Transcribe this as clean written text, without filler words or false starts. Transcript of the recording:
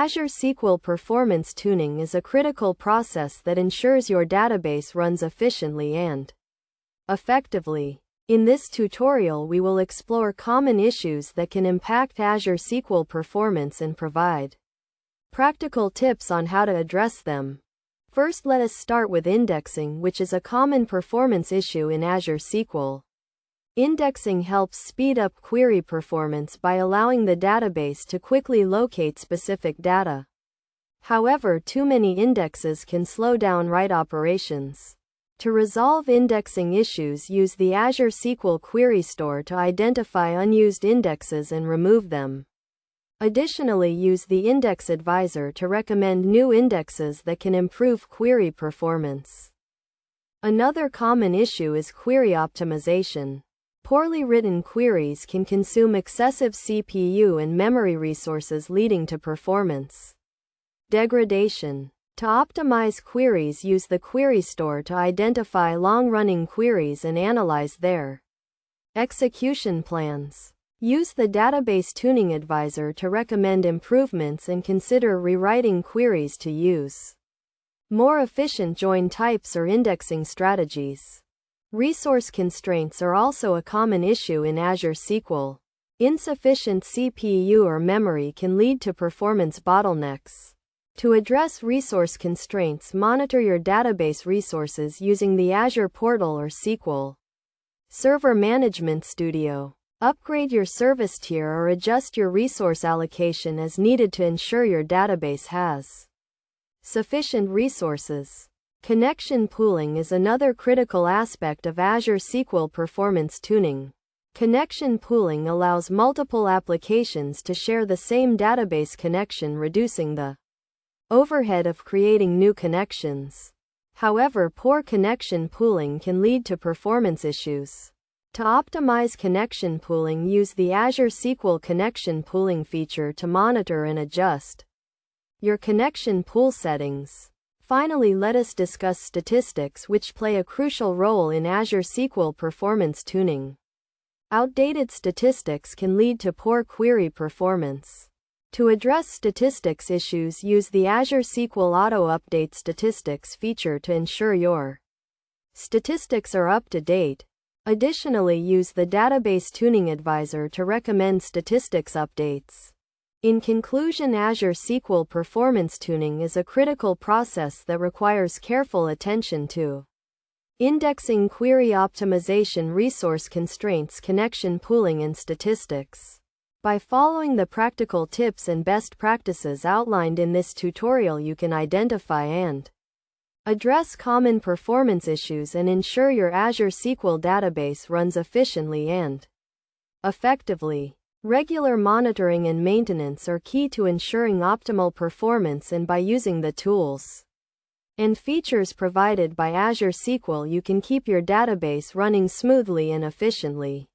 Azure SQL performance tuning is a critical process that ensures your database runs efficiently and effectively. In this tutorial, we will explore common issues that can impact Azure SQL performance and provide practical tips on how to address them. First, let us start with indexing, which is a common performance issue in Azure SQL. Indexing helps speed up query performance by allowing the database to quickly locate specific data. However, too many indexes can slow down write operations. To resolve indexing issues, use the Azure SQL Query Store to identify unused indexes and remove them. Additionally, use the Index Advisor to recommend new indexes that can improve query performance. Another common issue is query optimization. Poorly written queries can consume excessive CPU and memory resources, leading to performance degradation. To optimize queries, use the Query Store to identify long-running queries and analyze their execution plans. Use the Database Tuning Advisor to recommend improvements and consider rewriting queries to use more efficient join types or indexing strategies. Resource constraints are also a common issue in Azure SQL. Insufficient CPU or memory can lead to performance bottlenecks. To address resource constraints, monitor your database resources using the Azure Portal or SQL Server Management Studio. Upgrade your service tier or adjust your resource allocation as needed to ensure your database has sufficient resources. Connection pooling is another critical aspect of Azure SQL performance tuning. Connection pooling allows multiple applications to share the same database connection, reducing the overhead of creating new connections. However, poor connection pooling can lead to performance issues. To optimize connection pooling, use the Azure SQL Connection Pooling feature to monitor and adjust your connection pool settings. Finally, let us discuss statistics, which play a crucial role in Azure SQL performance tuning. Outdated statistics can lead to poor query performance. To address statistics issues, use the Azure SQL Auto Update Statistics feature to ensure your statistics are up to date. Additionally, use the Database Tuning Advisor to recommend statistics updates. In conclusion, Azure SQL performance tuning is a critical process that requires careful attention to indexing, query optimization, resource constraints, connection pooling, and statistics. By following the practical tips and best practices outlined in this tutorial, you can identify and address common performance issues and ensure your Azure SQL database runs efficiently and effectively. Regular monitoring and maintenance are key to ensuring optimal performance, and by using the tools and features provided by Azure SQL, you can keep your database running smoothly and efficiently.